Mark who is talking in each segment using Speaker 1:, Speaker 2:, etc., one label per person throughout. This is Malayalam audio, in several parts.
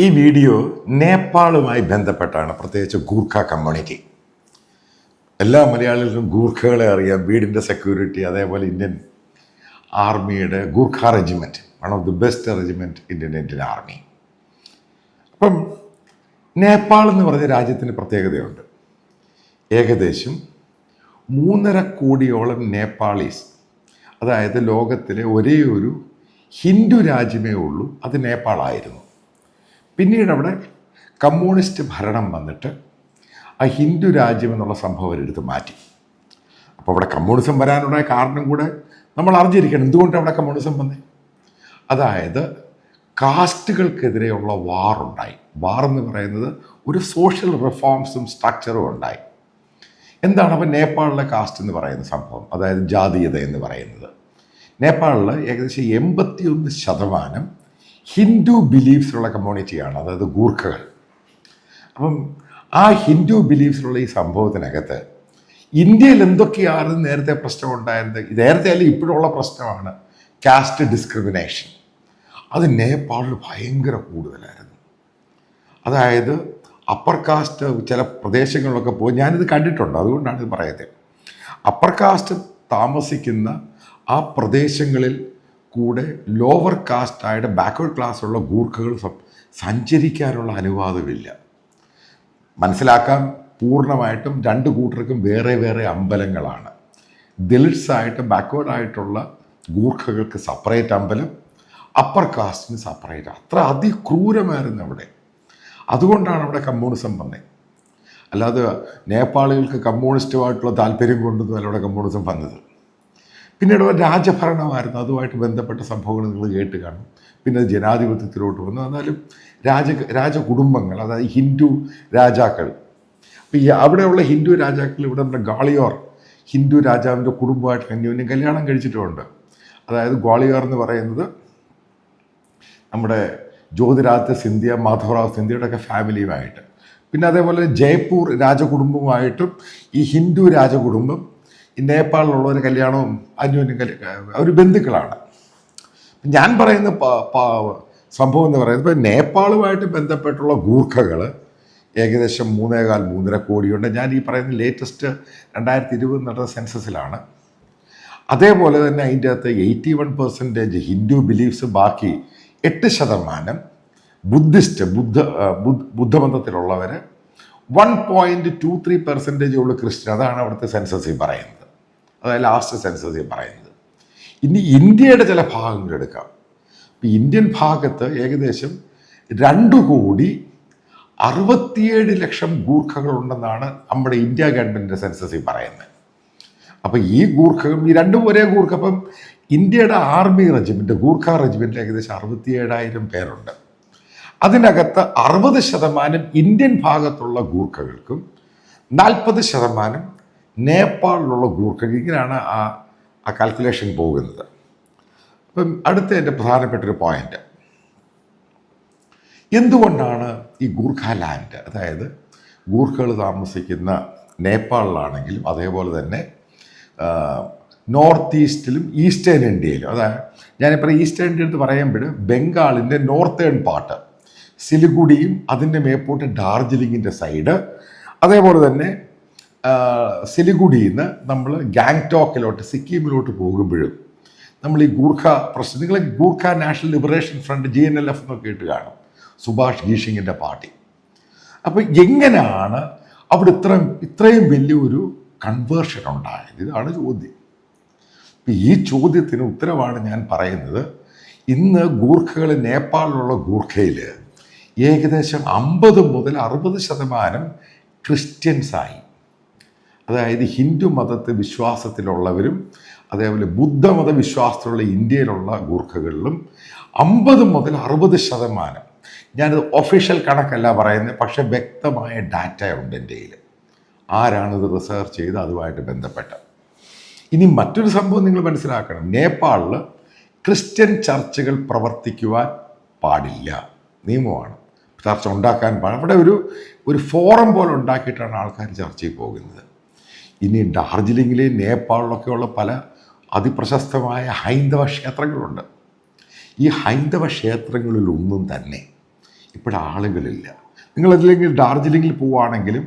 Speaker 1: ഈ വീഡിയോ നേപ്പാളുമായി ബന്ധപ്പെട്ടാണ്, പ്രത്യേകിച്ച് ഗൂർഖ കമ്മ്യൂണിറ്റി. എല്ലാ മലയാളികൾക്കും ഗൂർഖകളെ അറിയാം, വീടിൻ്റെ സെക്യൂരിറ്റി. അതേപോലെ ഇന്ത്യൻ ആർമിയുടെ Gorkha regiment, one of the best regiment Indian army. അപ്പം നേപ്പാൾ എന്ന് പറഞ്ഞ രാജ്യത്തിന് പ്രത്യേകതയുണ്ട്. ഏകദേശം 3.5 കോടിയോളം നേപ്പാളീസ്, അതായത് ലോകത്തിലെ ഒരേ ഒരു ഹിന്ദു രാജ്യമേ ഉള്ളൂ, അത് നേപ്പാളായിരുന്നു. പിന്നീട് അവിടെ കമ്മ്യൂണിസ്റ്റ് ഭരണം വന്നിട്ട് ആ ഹിന്ദു രാജ്യം എന്നുള്ള സംഭവം അവരെടുത്ത് മാറ്റി. അപ്പോൾ അവിടെ കമ്മ്യൂണിസം വരാനുള്ള കാരണം കൂടെ നമ്മൾ അറിഞ്ഞിരിക്കണം. എന്തുകൊണ്ട് അവിടെ കമ്മ്യൂണിസം വന്നേ? അതായത് കാസ്റ്റുകൾക്കെതിരെയുള്ള വാറുണ്ടായി. വാറെന്ന് പറയുന്നത് ഒരു സോഷ്യൽ റിഫോംസും സ്ട്രക്ചറും ഉണ്ടായി. എന്താണ് അപ്പോൾ നേപ്പാളിലെ കാസ്റ്റ് എന്ന് പറയുന്ന സംഭവം, അതായത് ജാതീയത എന്ന് പറയുന്നത്? നേപ്പാളിൽ ഏകദേശം 81% ഹിന്ദു ബിലീഫ്സിലുള്ള കമ്മ്യൂണിറ്റിയാണ്, അതായത് ഗൂർഖകൾ. അപ്പം ആ ഹിന്ദു ബിലീഫ്സിലുള്ള ഈ സംഭവത്തിനകത്ത് ഇന്ത്യയിൽ എന്തൊക്കെയാണ് നേരത്തെ പ്രശ്നം ഉണ്ടായിരുന്നത്, നേരത്തെ അല്ല ഇപ്പോഴുള്ള പ്രശ്നമാണ് കാസ്റ്റ് ഡിസ്ക്രിമിനേഷൻ. അത് നേപ്പാളിൽ ഭയങ്കര കൂടുതലായിരുന്നു. അതായത് അപ്പർ കാസ്റ്റ് ചില പ്രദേശങ്ങളിലൊക്കെ പോയി, ഞാനിത് കണ്ടിട്ടുണ്ട്, അതുകൊണ്ടാണ് ഇത് പറയുന്നത്. അപ്പർ കാസ്റ്റ് താമസിക്കുന്ന ആ പ്രദേശങ്ങളിൽ കൂടെ ലോവർ കാസ്റ്റായിട്ട് ബാക്ക്വേർഡ് ക്ലാസ്സുള്ള ഗൂർഖകൾ സഞ്ചരിക്കാനുള്ള അനുവാദമില്ല. മനസ്സിലാക്കാൻ പൂർണ്ണമായിട്ടും 2 കൂട്ടർക്കും വേറെ വേറെ അമ്പലങ്ങളാണ്. ദലിറ്റ്സായിട്ട് ബാക്ക്വേർഡായിട്ടുള്ള ഗൂർഖകൾക്ക് സെപ്പറേറ്റ് അമ്പലം, അപ്പർ കാസ്റ്റിന് സെപ്പറേറ്റ്. അത്ര അതിക്രൂരമായിരുന്നു അവിടെ. അതുകൊണ്ടാണ് അവിടെ കമ്മ്യൂണിസം വന്നത്. അല്ലാതെ നേപ്പാളികൾക്ക് കമ്മ്യൂണിസ്റ്റുമായിട്ടുള്ള താല്പര്യം കൊണ്ടൊന്നും അല്ല അവിടെ കമ്മ്യൂണിസം വന്നത്. പിന്നീട് രാജഭരണമായിരുന്നു, അതുമായിട്ട് ബന്ധപ്പെട്ട സംഭവങ്ങൾ നിങ്ങൾ കേട്ട് കാണും. പിന്നെ ജനാധിപത്യത്തിലോട്ട് വന്നു. എന്നാലും രാജകുടുംബങ്ങൾ, അതായത് ഹിന്ദു രാജാക്കൾ. അപ്പം ഈ അവിടെയുള്ള ഹിന്ദു രാജാക്കൾ ഇവിടെ നമ്മുടെ ഗ്വാളിയോർ ഹിന്ദു രാജാവിൻ്റെ കുടുംബമായിട്ട് അന്യോന്യം കല്യാണം കഴിച്ചിട്ടുമുണ്ട്. അതായത് ഗ്വാളിയോർ എന്ന് പറയുന്നത് നമ്മുടെ ജ്യോതിരാദിത്യ സിന്ധ്യ, മാധവറാവ് സിന്ധ്യയുടെ ഒക്കെ ഫാമിലിയുമായിട്ട്. പിന്നെ അതേപോലെ ജയ്പൂർ രാജകുടുംബവുമായിട്ടും ഈ ഹിന്ദു രാജകുടുംബം ഈ നേപ്പാളിലുള്ളൊരു കല്യാണവും അന്യോന്യം ഒരു ബന്ധുക്കളാണ്. ഞാൻ പറയുന്ന സംഭവം എന്ന് പറയുന്നത്, ഇപ്പോൾ നേപ്പാളുമായിട്ട് ബന്ധപ്പെട്ടുള്ള ഗൂർഖകൾ ഏകദേശം 3.25-3.5 കോടിയുണ്ട്. ഞാൻ ഈ പറയുന്ന ലേറ്റസ്റ്റ് 2020 നടന്ന സെൻസസിലാണ്. അതേപോലെ തന്നെ അതിൻ്റെ അകത്ത് 81% ഹിന്ദു ബിലീഫ്സ്, ബാക്കി 8% ബുദ്ധമതത്തിലുള്ളവർ, 1.23% ഉള്ള ക്രിസ്ത്യൻ. അതാണ് അവിടുത്തെ സെൻസസിൽ പറയുന്നത്, അതായത് ലാസ്റ്റ് സെൻസസിൽ പറയുന്നത്. ഇനി ഇന്ത്യയുടെ ചില ഭാഗങ്ങൾ എടുക്കാം. ഇപ്പം ഇന്ത്യൻ ഭാഗത്ത് ഏകദേശം 2,67,00,000 ഗൂർഖകളുണ്ടെന്നാണ് നമ്മുടെ ഇന്ത്യ ഗവൺമെൻറ്റിൻ്റെ സെൻസസിൽ പറയുന്നത്. അപ്പം ഈ ഗൂർഖകൾ, ഈ രണ്ടും ഒരേ ഗൂർഖ. അപ്പം ഇന്ത്യയുടെ ആർമി റെജിമെൻറ്റ്, ഗൂർഖ റെജിമെൻറ്റിൽ ഏകദേശം 67,000 പേരുണ്ട്. അതിനകത്ത് 60% ഇന്ത്യൻ ഭാഗത്തുള്ള ഗൂർഖകൾക്കും 40% നേപ്പാളിലുള്ള ഗൂർഖകൾ. ഇങ്ങനെയാണ് ആ കാൽക്കുലേഷൻ പോകുന്നത്. അപ്പം അടുത്ത എൻ്റെ പ്രധാനപ്പെട്ടൊരു പോയിന്റ്, എന്തുകൊണ്ടാണ് ഈ ഗൂർഖ ലാൻഡ്, അതായത് ഗൂർഖകൾ താമസിക്കുന്ന നേപ്പാളിലാണെങ്കിലും അതേപോലെ തന്നെ നോർത്ത് ഈസ്റ്റിലും ഈസ്റ്റേൺ ഇന്ത്യയിലും, അതായത് ഞാനിപ്പോൾ ഈസ്റ്റേൺ ഇന്ത്യ എടുത്ത് പറയുമ്പോൾ ബംഗാളിൻ്റെ നോർത്തേൺ പാർട്ട്, സിലിഗുഡിയും അതിൻ്റെ മേപ്പോട്ട് ഡാർജിലിങ്ങിൻ്റെ സൈഡ്, അതേപോലെ തന്നെ സിലിഗുഡിയിൽ നിന്ന് നമ്മൾ ഗാങ്ടോക്കിലോട്ട് സിക്കിമിലോട്ട് പോകുമ്പോഴും നമ്മൾ ഈ ഗൂർഖ പ്രശ്നം, നിങ്ങൾ Gorkha national liberation front GNLF എന്നൊക്കെ കേട്ട് കാണും, സുഭാഷ് ഗീഷിങ്ങിൻ്റെ പാർട്ടി. അപ്പോൾ എങ്ങനെയാണ് അവിടെ ഇത്രയും വലിയൊരു കൺവേർഷൻ ഉണ്ടായത്? ഇതാണ് ചോദ്യം. ഇപ്പം ഈ ചോദ്യത്തിന് ഉത്തരവാണ് ഞാൻ പറയുന്നത്. ഇന്ന് ഗൂർഖകൾ, നേപ്പാളിലുള്ള ഗൂർഖയിൽ ഏകദേശം 50 മുതൽ 60% ക്രിസ്ത്യൻസായി. അതായത് ഹിന്ദു മതത്തെ വിശ്വാസത്തിലുള്ളവരും അതേപോലെ ബുദ്ധമത വിശ്വാസത്തിലുള്ള ഇന്ത്യയിലുള്ള ഗൂർഖകളിലും 50 മുതൽ 60%. ഞാനത് ഒഫീഷ്യൽ കണക്കല്ല പറയുന്നത്, പക്ഷെ വ്യക്തമായ ഡാറ്റ ഉണ്ട് എൻ്റെ കയ്യിൽ. ആരാണിത് റിസർച്ച് ചെയ്ത് അതുമായിട്ട് ബന്ധപ്പെട്ട്. ഇനി മറ്റൊരു സംഭവം നിങ്ങൾ മനസ്സിലാക്കണം, നേപ്പാളിൽ ക്രിസ്ത്യൻ ചർച്ചുകൾ പ്രവർത്തിക്കുവാൻ പാടില്ല, നിയമമാണ്. ചർച്ച ഉണ്ടാക്കാൻ പാടില്ല. അവിടെ ഒരു ഫോറം പോലെ ഉണ്ടാക്കിയിട്ടാണ് ആൾക്കാർ ചർച്ചയിൽ പോകുന്നത്. ഇനി ഡാർജിലിങ്ങിലെയും നേപ്പാളിലൊക്കെയുള്ള പല അതിപ്രശസ്തമായ ഹൈന്ദവ ക്ഷേത്രങ്ങളുണ്ട്. ഈ ഹൈന്ദവ ക്ഷേത്രങ്ങളിലൊന്നും തന്നെ ഇപ്പോഴാളുകളില്ല. നിങ്ങളതില്ലെങ്കിൽ ഡാർജിലിംഗിൽ പോവുകയാണെങ്കിലും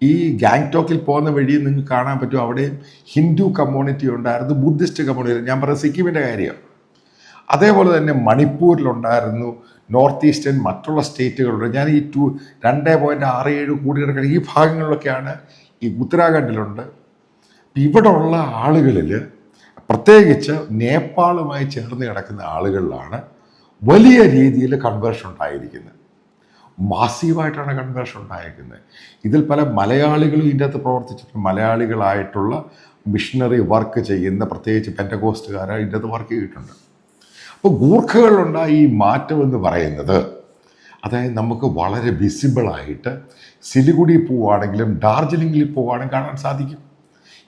Speaker 1: ഈ ഗാങ്ടോക്കിൽ പോകുന്ന വഴി നിങ്ങൾക്ക് കാണാൻ പറ്റും, അവിടെയും ഹിന്ദു കമ്മ്യൂണിറ്റി ഉണ്ടായിരുന്നു, ബുദ്ധിസ്റ്റ് കമ്മ്യൂണിറ്റി. ഞാൻ പറയുന്നത് സിക്കിമിൻ്റെ കാര്യം. അതേപോലെ തന്നെ മണിപ്പൂരിലുണ്ടായിരുന്നു, നോർത്ത് ഈസ്റ്റേൺ മറ്റുള്ള സ്റ്റേറ്റുകളുണ്ട്. ഞാൻ ഈ 2.67 കോടി കിടക്കുന്ന ഈ ഭാഗങ്ങളിലൊക്കെയാണ്. ഈ ഉത്തരാഖണ്ഡിലുണ്ട്. ഇവിടെ ഉള്ള ആളുകളിൽ പ്രത്യേകിച്ച് നേപ്പാളുമായി ചേർന്ന് കിടക്കുന്ന ആളുകളിലാണ് വലിയ രീതിയിൽ കൺവേർഷൻ ഉണ്ടായിരിക്കുന്നത്. മാസീവായിട്ടാണ് കൺവേർഷൻ ഉണ്ടായിരിക്കുന്നത്. ഇതിൽ പല മലയാളികളും ഇതിൻ്റെ അകത്ത് പ്രവർത്തിച്ചിട്ട് മലയാളികളായിട്ടുള്ള മിഷണറി വർക്ക് ചെയ്യുന്ന പ്രത്യേകിച്ച് പെൻറ്റകോസ്റ്റുകാർ ഇതിൻ്റെ അകത്ത് വർക്ക് ചെയ്തിട്ടുണ്ട്. അപ്പോൾ ഗൂർഖകളുണ്ടായ ഈ മാറ്റം എന്ന് പറയുന്നത്, അതായത് നമുക്ക് വളരെ വിസിബിളായിട്ട് സിലിഗുഡി പോവുകയാണെങ്കിലും ഡാർജിലിംഗിൽ പോവുകയാണെങ്കിൽ കാണാൻ സാധിക്കും.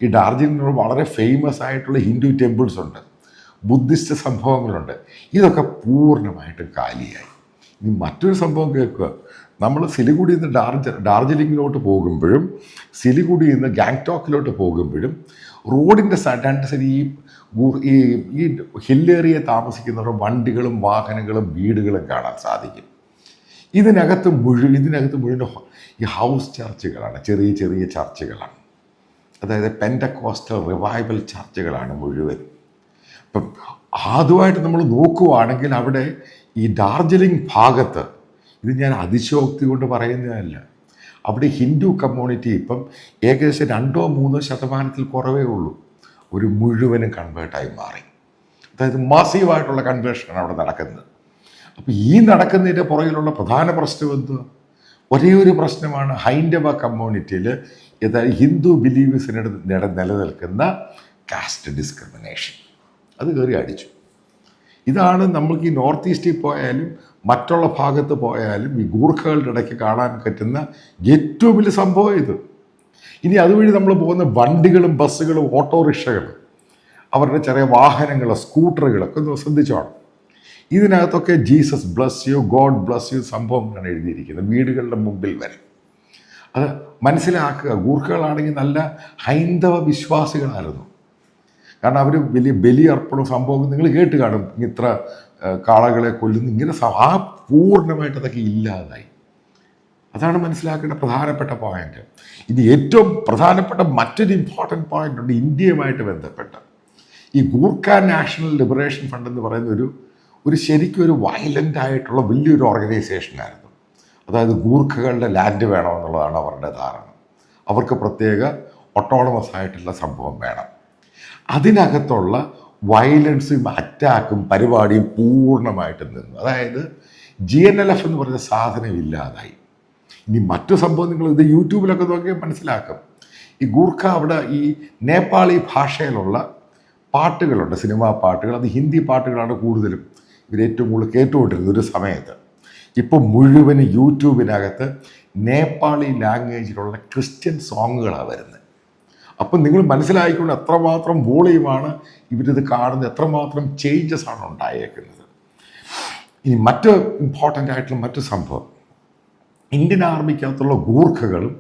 Speaker 1: ഈ ഡാർജിലിംഗിൽ വളരെ ഫേമസ് ആയിട്ടുള്ള ഹിന്ദു ടെമ്പിൾസ് ഉണ്ട്, ബുദ്ധിസ്റ്റ് സംഭവങ്ങളുണ്ട്. ഇതൊക്കെ പൂർണ്ണമായിട്ടും കാലിയായി. ഇനി മറ്റൊരു സംഭവം കേൾക്കുക. നമ്മൾ സിലിഗുഡിയിൽ നിന്ന് ഡാർജിലിംഗിലോട്ട് പോകുമ്പോഴും സിലിഗുഡിയിൽ നിന്ന് ഗാങ്ടോക്കിലോട്ട് പോകുമ്പോഴും റോഡിൻ്റെ രണ്ട് സൈഡ് ഈ ഹില്ലേറിയെ താമസിക്കുന്നവരുടെ വണ്ടികളും വാഹനങ്ങളും വീടുകളും കാണാൻ സാധിക്കും. ഇതിനകത്ത് മുഴുവൻ ഈ ഹൗസ് ചർച്ചുകളാണ്, ചെറിയ ചെറിയ ചർച്ചുകളാണ്. അതായത് പെൻറ്റകോസ്റ്റൽ റിവൈവൽ ചർച്ചുകളാണ് മുഴുവൻ. അപ്പം ആദ്യമായിട്ട് നമ്മൾ നോക്കുകയാണെങ്കിൽ അവിടെ ഈ ഡാർജിലിംഗ് ഭാഗത്ത്, ഇത് ഞാൻ അതിശയോക്തി കൊണ്ട് പറയുന്നതല്ല, അവിടെ ഹിന്ദു കമ്മ്യൂണിറ്റി ഇപ്പം ഏകദേശം 2-3% കുറവേ ഉള്ളൂ. ഒരു മുഴുവനും കൺവേർട്ടായി മാറി. അതായത് മാസീവായിട്ടുള്ള കൺവേർഷനാണ് അവിടെ നടക്കുന്നത്. അപ്പോൾ ഈ നടക്കുന്നതിൻ്റെ പുറകിലുള്ള പ്രധാന പ്രശ്നം എന്തുവാ? ഒരേ ഒരു പ്രശ്നമാണ്. ഹൈന്ദവ കമ്മ്യൂണിറ്റിയിൽ അതായത് ഹിന്ദു ബിലീവേഴ്സിനിടെ നിലനിൽക്കുന്ന കാസ്റ്റ് ഡിസ്ക്രിമിനേഷൻ. അത് കയറി അടിച്ചു. ഇതാണ് നമ്മൾക്ക് ഈ നോർത്ത് ഈസ്റ്റിൽ പോയാലും മറ്റുള്ള ഭാഗത്ത് പോയാലും ഈ ഗൂർഖകളുടെ ഇടയ്ക്ക് കാണാൻ പറ്റുന്ന ഏറ്റവും വലിയ സംഭവം ഇത്. ഇനി അതുവഴി നമ്മൾ പോകുന്ന വണ്ടികളും ബസ്സുകളും ഓട്ടോറിക്ഷകളും അവരുടെ ചെറിയ വാഹനങ്ങൾ സ്കൂട്ടറുകളൊക്കെ ഒന്ന് ശ്രദ്ധിച്ചോണം. ഇതിനകത്തൊക്കെ Jesus bless you, God bless you സംഭവങ്ങളാണ് എഴുതിയിരിക്കുന്നത്, വീടുകളുടെ മുമ്പിൽ വരെ. അത് മനസ്സിലാക്കുക. ഗൂർഖകളാണെങ്കിൽ നല്ല ഹൈന്ദവ വിശ്വാസികളായിരുന്നു. കാരണം അവർ വലിയ ബലി അർപ്പണ സംഭവം നിങ്ങൾ കേട്ട് കാണും. ഇത്ര കാളകളെ കൊല്ലുന്നു, ഇങ്ങനെ ആ പൂർണ്ണമായിട്ട് അതൊക്കെ ഇല്ലാതായി. അതാണ് മനസ്സിലാക്കേണ്ട പ്രധാനപ്പെട്ട പോയിന്റ്. ഇനി ഏറ്റവും പ്രധാനപ്പെട്ട മറ്റൊരു ഇമ്പോർട്ടൻ്റ് പോയിന്റ് ഉണ്ട് ഇന്ത്യയുമായിട്ട് ബന്ധപ്പെട്ട്. ഈ ഗൂർഖ നാഷണൽ ലിബറേഷൻ ഫണ്ട് എന്ന് പറയുന്ന ഒരു ശരിക്കും ഒരു വയലൻ്റ് ആയിട്ടുള്ള വലിയൊരു ഓർഗനൈസേഷനായിരുന്നു. അതായത് ഗൂർഖകളുടെ ലാൻഡ് വേണമെന്നുള്ളതാണ് അവരുടെ ധാരണ. അവർക്ക് പ്രത്യേക ഒട്ടോണമസ് ആയിട്ടുള്ള സംഭവം വേണം. അതിനകത്തുള്ള വയലൻസും അറ്റാക്കും പരിപാടിയും പൂർണ്ണമായിട്ടും നിന്നു. അതായത് GNLF എന്ന് പറഞ്ഞ സാധനം ഇല്ലാതായി. ഇനി മറ്റു സംഭവം നിങ്ങൾ ഇത് യൂട്യൂബിലൊക്കെ നോക്കിയാൽ മനസ്സിലാക്കും. ഈ ഗൂർഖ അവിടെ ഈ നേപ്പാളി ഭാഷയിലുള്ള പാട്ടുകളുണ്ട്, സിനിമാ പാട്ടുകൾ. അത് ഹിന്ദി പാട്ടുകളാണ് കൂടുതലും ഇവരേറ്റവും കൂടുതൽ കേട്ടുകൊണ്ടിരുന്നത് ഒരു സമയത്ത്. ഇപ്പോൾ മുഴുവൻ യൂട്യൂബിനകത്ത് നേപ്പാളി ലാംഗ്വേജിലുള്ള ക്രിസ്ത്യൻ സോങ്ങുകളാണ് വരുന്നത്. അപ്പം നിങ്ങൾ മനസ്സിലായിക്കൊണ്ട് എത്രമാത്രം വോളിയുമാണ് ഇവരിത് കാണുന്നത്, എത്രമാത്രം ചേഞ്ചസ് ആണ് ഉണ്ടായേക്കുന്നത്. ഇനി മറ്റ് ഇമ്പോർട്ടൻ്റ് ആയിട്ടുള്ള മറ്റു സംഭവം, ഇന്ത്യൻ ആർമിക്കകത്തുള്ള ഗൂർഖകളും,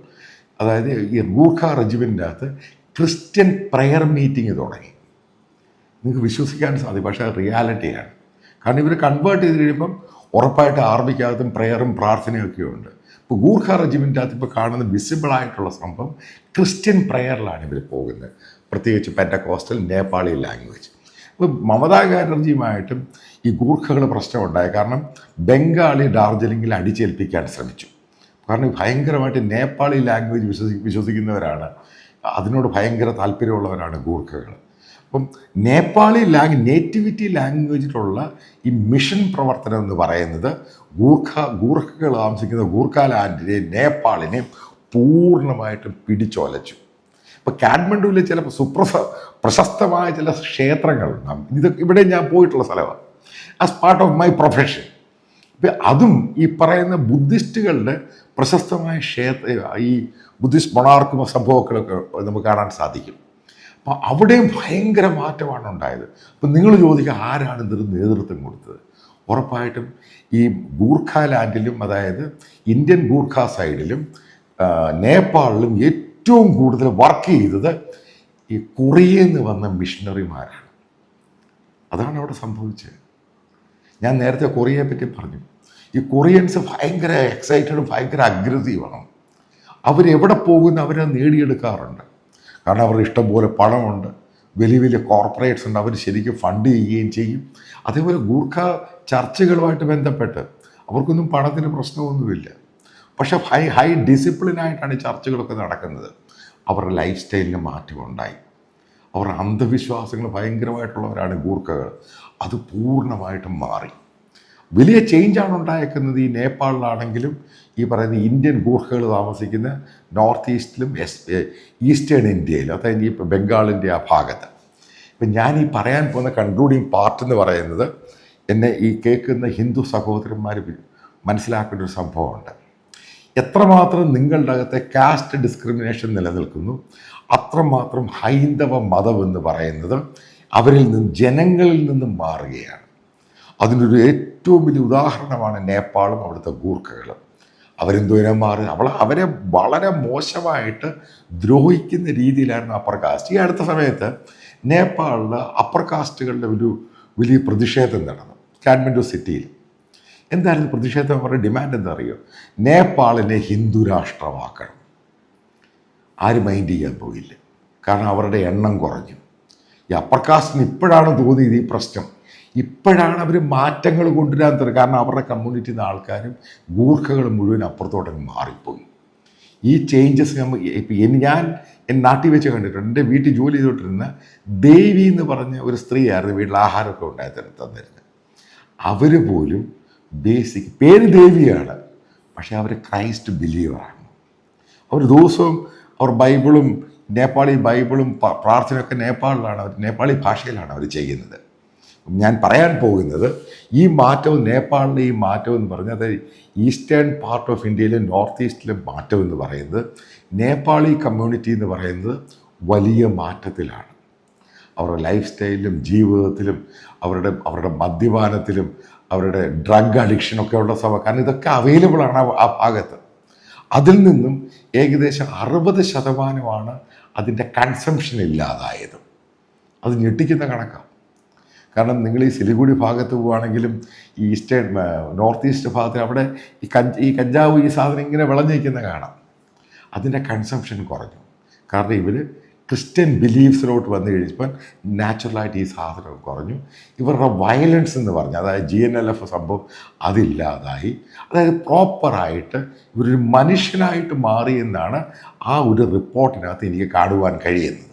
Speaker 1: അതായത് ഈ ഗൂർഖ റെജിമെൻ്റിൻ്റെ അകത്ത് ക്രിസ്ത്യൻ പ്രെയർ മീറ്റിംഗ് തുടങ്ങി. നിങ്ങൾക്ക് വിശ്വസിക്കാൻ സാധിക്കും, പക്ഷേ അത് റിയാലിറ്റിയാണ്. കാരണം ഇവർ കൺവേർട്ട് ചെയ്ത് കഴിയുമ്പം ഉറപ്പായിട്ട് ആർമിക്കകത്തും പ്രെയറും പ്രാർത്ഥനയൊക്കെ ഉണ്ട്. ഇപ്പോൾ ഗൂർഖ റെജിമെൻ്റിൻ്റെ അകത്ത് ഇപ്പോൾ കാണുന്ന വിസിബിളായിട്ടുള്ള സംഭവം ക്രിസ്ത്യൻ പ്രെയറിലാണ് ഇവർ പോകുന്നത്, പ്രത്യേകിച്ച് പെൻറ്റകോസ്റ്റൽ നേപ്പാളി ലാംഗ്വേജ്. ഇപ്പോൾ മമതാ ബാനർജിയുമായിട്ടും ഈ ഗൂർഖകൾ പ്രശ്നമുണ്ടായി. കാരണം ബംഗാളി ഡാർജിലിംഗിൽ അടിച്ചേൽപ്പിക്കാൻ ശ്രമിച്ചു. കാരണം ഭയങ്കരമായിട്ട് നേപ്പാളി ലാംഗ്വേജ് വിശ്വസിക്കുന്നവരാണ്, അതിനോട് ഭയങ്കര താല്പര്യമുള്ളവരാണ് ഗൂർഖകൾ. അപ്പം നേപ്പാളി നേറ്റിവിറ്റി ലാംഗ്വേജിലുള്ള ഈ മിഷൻ പ്രവർത്തനം എന്ന് പറയുന്നത് ഗൂർഖകൾ താമസിക്കുന്ന ഗൂർഖ ലാൻഡിനെ നേപ്പാളിനെ പൂർണ്ണമായിട്ടും പിടിച്ചൊലച്ചു. ഇപ്പോൾ കാഠ്മണ്ഡുവിലെ ചില പ്രശസ്തമായ ചില ക്ഷേത്രങ്ങളുണ്ടാകും. ഇവിടെ ഞാൻ പോയിട്ടുള്ള സ്ഥലമാണ്, as part of my profession. ഇപ്പം അതും ഈ പറയുന്ന ബുദ്ധിസ്റ്റുകളുടെ പ്രശസ്തമായ ഈ ബുദ്ധിസ്റ്റ് മൊണാർക്കും സംഭവങ്ങളൊക്കെ നമുക്ക് കാണാൻ സാധിക്കും. അപ്പോൾ അവിടെയും ഭയങ്കര മാറ്റമാണ് ഉണ്ടായത്. അപ്പം നിങ്ങൾ ചോദിക്കുക ആരാണ് ഇതിന് നേതൃത്വം കൊടുത്തത്? ഉറപ്പായിട്ടും ഈ ഗൂർഖ ലാൻഡിലും, അതായത് ഇന്ത്യൻ ഗൂർഖ സൈഡിലും നേപ്പാളിലും ഏറ്റവും കൂടുതൽ വർക്ക് ചെയ്തത് ഈ കൊറിയയിൽ നിന്ന് വന്ന മിഷണറിമാരാണ്. അതാണ് അവിടെ സംഭവിച്ചത്. ഞാൻ നേരത്തെ കൊറിയയെ പറ്റി പറഞ്ഞു. ഈ കൊറിയൻസ് ഭയങ്കര എക്സൈറ്റഡും ഭയങ്കര അഗ്രസീവാണ്. അവരെവിടെ പോകുന്ന അവരെ നേടിയെടുക്കാറുണ്ട്. കാരണം അവരുടെ ഇഷ്ടംപോലെ പണമുണ്ട്, വലിയ വലിയ കോർപ്പറേറ്റ്സ് ഉണ്ട്, അവർ ശരിക്കും ഫണ്ട് ചെയ്യുകയും ചെയ്യും. അതേപോലെ ഗൂർഖ ചർച്ചകളുമായിട്ട് ബന്ധപ്പെട്ട് അവർക്കൊന്നും പണത്തിന് പ്രശ്നമൊന്നുമില്ല. പക്ഷേ ഹൈ ഡിസിപ്ലിനായിട്ടാണ് ഈ ചർച്ചകളൊക്കെ നടക്കുന്നത്. അവരുടെ ലൈഫ് സ്റ്റൈലിന് മാറ്റമുണ്ടായി. അവരുടെ അന്ധവിശ്വാസങ്ങൾ ഭയങ്കരമായിട്ടുള്ളവരാണ് ഗൂർഖകൾ. അത് പൂർണ്ണമായിട്ടും മാറി. വലിയ ചേഞ്ചാണ് ഉണ്ടായേക്കുന്നത്. ഈ നേപ്പാളിലാണെങ്കിലും ഈ പറയുന്ന ഇന്ത്യൻ ഗൂർഖകൾ താമസിക്കുന്ന നോർത്ത് ഈസ്റ്റിലും ഈസ്റ്റേൺ ഇന്ത്യയിലും, അതായത് ഈ ബംഗാളിൻ്റെ ആ ഭാഗത്ത്. ഇപ്പം ഞാൻ ഈ പറയാൻ പോകുന്ന കൺക്ലൂഡിങ് പാർട്ട് എന്ന് പറയുന്നത്, എന്നെ ഈ കേൾക്കുന്ന ഹിന്ദു സഹോദരന്മാർ മനസ്സിലാക്കേണ്ട ഒരു സംഭവമുണ്ട്. എത്രമാത്രം നിങ്ങളുടെ അകത്തെ കാസ്റ്റ് ഡിസ്ക്രിമിനേഷൻ നിലനിൽക്കുന്നു, അത്രമാത്രം ഹൈന്ദവ മതം എന്ന് പറയുന്നത് അവരിൽ നിന്ന്, ജനങ്ങളിൽ നിന്നും മാറുകയാണ്. അതിനൊരു ഏറ്റവും വലിയ ഉദാഹരണമാണ് നേപ്പാളും അവിടുത്തെ ഗൂർഖകളും. അവരെന്തോരം മാറി, അവരെ വളരെ മോശമായിട്ട് ദ്രോഹിക്കുന്ന രീതിയിലായിരുന്നു അപ്പർ കാസ്റ്റ്. ഈ അടുത്ത സമയത്ത് നേപ്പാളിൽ അപ്പർ കാസ്റ്റുകളുടെ ഒരു വലിയ പ്രതിഷേധം നടന്നു കാഠ്മണ്ഡു സിറ്റിയിൽ. എന്തായിരുന്നു പ്രതിഷേധം? അവരുടെ ഡിമാൻഡ് എന്താ അറിയോ? നേപ്പാളിനെ ഹിന്ദു രാഷ്ട്രമാക്കണം. ആരും മൈൻഡ് ചെയ്യാൻ പോയില്ല. കാരണം അവരുടെ എണ്ണം കുറഞ്ഞു. ഈ അപ്പർ കാസ്റ്റിന് ഇപ്പോഴാണ് തോന്നിയത് ഈ പ്രശ്നം. ഇപ്പോഴാണ് അവർ മാറ്റങ്ങൾ കൊണ്ടുവരാൻ തുടങ്ങി. കാരണം അവരുടെ കമ്മ്യൂണിറ്റിയിൽ നിന്ന് ആൾക്കാരും ഗൂർഖകളും മുഴുവൻ അപ്പുറത്തോട്ടങ്ങ് മാറിപ്പോയി. ഈ ചേഞ്ചസ് ഞാൻ എൻ്റെ നാട്ടിൽ വെച്ച് കണ്ടിട്ടുണ്ട്. എൻ്റെ വീട്ടിൽ ജോലി ചെയ്തുകൊണ്ടിരുന്ന ദേവി എന്ന് പറഞ്ഞ ഒരു സ്ത്രീയായിരുന്നു വീട്ടിൽ ആഹാരമൊക്കെ ഉണ്ടായി തന്നിരുന്നത്. അവർ പോലും ബേസിക് പേര് ദേവിയാണ്, പക്ഷേ അവർ ക്രൈസ്റ്റ് ബിലീവറാണ്. അവർ ദിവസവും അവർ ബൈബിളും നേപ്പാളി ബൈബിളും പ്രാർത്ഥനയൊക്കെ നേപ്പാളിലാണ്, അവർ നേപ്പാളി ഭാഷയിലാണ് അവർ ചെയ്യുന്നത്. ഞാൻ പറയാൻ പോകുന്നത് ഈ മാറ്റവും, നേപ്പാളിലെ ഈ മാറ്റം എന്ന് പറഞ്ഞാൽ, അത് ഈസ്റ്റേൺ പാർട്ട് ഓഫ് ഇന്ത്യയിലെ നോർത്ത് ഈസ്റ്റിലെ മാറ്റം എന്ന് പറയുന്നത്, നേപ്പാളി കമ്മ്യൂണിറ്റി എന്ന് പറയുന്നത് വലിയ മാറ്റത്തിലാണ്. അവരുടെ ലൈഫ് സ്റ്റൈലിലും ജീവിതത്തിലും അവരുടെ മദ്യപാനത്തിലും അവരുടെ ഡ്രഗ് അഡിക്ഷനൊക്കെ ഉള്ള സമയം. കാരണം ഇതൊക്കെ അവൈലബിളാണ് ആ ഭാഗത്ത്. അതിൽ നിന്നും ഏകദേശം 60% അതിൻ്റെ കൺസംഷൻ ഇല്ലാതായത്. അത് ഞെട്ടിക്കുന്ന കണക്കാണ്. കാരണം നിങ്ങൾ ഈ സിലിഗുഡി ഭാഗത്ത് പോവുകയാണെങ്കിലും ഈ നോർത്ത് ഈസ്റ്റ് ഭാഗത്ത് അവിടെ ഈ കഞ്ചാവ് ഈ സാധനം ഇങ്ങനെ വിളഞ്ഞിരിക്കുന്ന കാണാം. അതിൻ്റെ കൺസംഷൻ കുറഞ്ഞു. കാരണം ഇവർ ക്രിസ്ത്യൻ ബിലീഫ്സിലോട്ട് വന്നു കഴിഞ്ഞപ്പോൾ നാച്ചുറലായിട്ട് ഈ സാധനം കുറഞ്ഞു. ഇവരുടെ വയലൻസ് എന്ന് പറഞ്ഞാൽ, അതായത് GNLF സംഭവം അതില്ലാതായി. അതായത് പ്രോപ്പറായിട്ട് ഇവരൊരു മനുഷ്യനായിട്ട് മാറി എന്നാണ് ആ ഒരു റിപ്പോർട്ടിനകത്ത് എനിക്ക് കാണുവാൻ കഴിയുന്നത്.